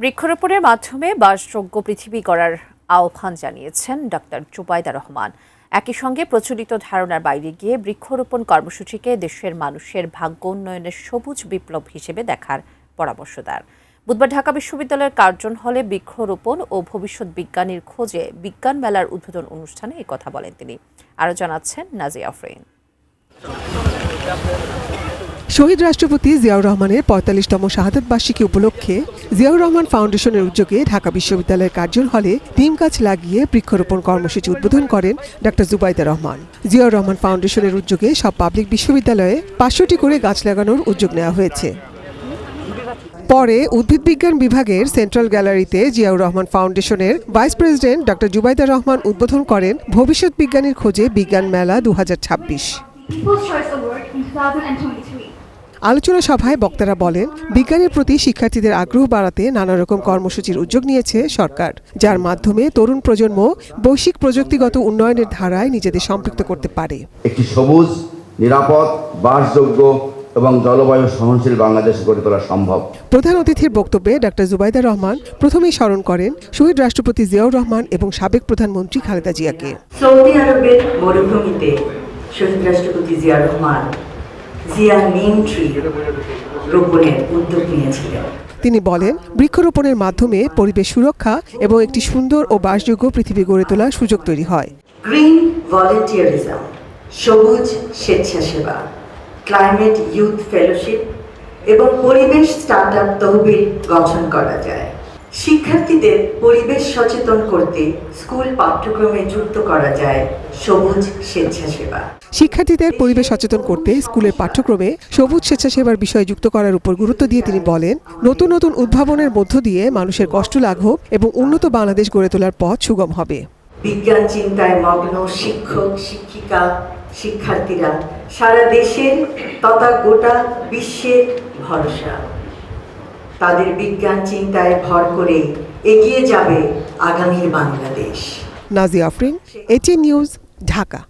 বৃক্ষরোপণের মাধ্যমে বাসযোগ্য পৃথিবী গড়ার আহ্বান জানিয়েছেন ডক্টর জুবাইদা রহমান। একই সঙ্গে প্রচলিত ধারণার বাইরে গিয়ে বৃক্ষরোপণ কর্মসূচিকে দেশের মানুষের ভাগ্য উন্নয়নের সবুজ বিপ্লব হিসেবে দেখার পরামর্শ দেন। বুধবার ঢাকা বিশ্ববিদ্যালয়ের কার্জন হলে বৃক্ষরোপণ ও ভবিষ্যৎ বিজ্ঞানীর খোঁজে বিজ্ঞান মেলার উদ্বোধন অনুষ্ঠানে এই কথা বলেন তিনি। আরও জানাচ্ছেন নাজিয়া আফরিন। শহীদ রাষ্ট্রপতি জিয়াউর রহমানের ৪৫তম শাহাদাত বার্ষিকী উপলক্ষে জিয়াউর রহমান ফাউন্ডেশনের উদ্যোগে ঢাকা বিশ্ববিদ্যালয়ের কার্জন হলে নিম গাছ লাগিয়ে বৃক্ষরোপণ কর্মসূচি উদ্বোধন করেন ডক্টর জুবাইদা রহমান। জিয়াউর রহমান ফাউন্ডেশনের উদ্যোগে সব পাবলিক বিশ্ববিদ্যালয়ে ৫০০টি করে গাছ লাগানোর উদ্যোগ নেওয়া হয়েছে। পরে উদ্ভিদ বিজ্ঞান বিভাগের সেন্ট্রাল গ্যালারিতে জিয়াউর রহমান ফাউন্ডেশনের vice president doctor Zubaida Rahman উদ্বোধন করেন ভবিষ্যৎ বিজ্ঞানীর খোঁজে বিজ্ঞান মেলা ২০২৬। আলোচনা সভায় বক্তারা বলেন, বিজ্ঞানের প্রতি শিক্ষার্থীদের আগ্রহ বাড়াতে নানা রকম কর্মসূচির উদ্যোগ নিয়েছে সরকার, যার মাধ্যমে তরুণ প্রজন্ম বৈশ্বিক প্রযুক্তিগত উন্নয়নের ধারায় নিজেদের সম্পৃক্ত করতে পারে। একটি সবুজ, নিরাপদ, বাসযোগ্য এবং জলবায়ু সহনশীল বাংলাদেশ গড়ে তোলা সম্ভব। প্রধান অতিথির বক্তব্যে ডক্টর জুবাইদা রহমান প্রথমেই স্মরণ করেন শহীদ রাষ্ট্রপতি জিয়াউর রহমান এবং সাবেক প্রধানমন্ত্রী খালেদা জিয়াকে। সৌদি আরবের মরুভূমিতে শহীদ রাষ্ট্রপতি জিয়াউর রহমান জিয়া নিম ট্রি রোপণের উদ্যোগ নিয়েছিলেন। তিনি বলেন, বৃক্ষরোপণের মাধ্যমে পরিবেশ সুরক্ষা এবং একটি সুন্দর ও বাসযোগ্য পৃথিবী গড়ে তোলার সুযোগ তৈরি হয়। গ্রিন ভলেন্টিয়ারিজম, সবুজ স্বেচ্ছাসেবা, ক্লাইমেট ইউথ ফেলোশিপ এবং পরিবেশ স্টার্টআপ তহবিল গঠন করা যায়। শিক্ষার্থীদের পরিবেশ সচেতন করতে স্কুল পাঠ্যক্রমে যুক্ত করা যায় সবুজ স্বেচ্ছাসেবা। শিক্ষার্থীদের পরিবেশ সচেতন করতে স্কুলের পাঠ্যক্রমে সবুজ স্বেচ্ছাসেবার বিষয় যুক্ত করার উপর গুরুত্ব দিয়ে তিনি বলেন, নতুন নতুন উদ্ভাবনের মধ্য দিয়ে মানুষের কষ্ট লাঘব এবং উন্নত বাংলাদেশ গড়ে তোলার পথ সুগম হবে। বিজ্ঞান চিন্তায় মগ্ন শিক্ষক, শিক্ষিকা, শিক্ষার্থীরা সারা দেশের তথা গোটা বিশ্বের ভরসা। তাদের বিজ্ঞান চিন্তায় ভর করে এগিয়ে যাবে আগামীর বাংলাদেশ। Nazia Afrin, ATN News, Dhaka.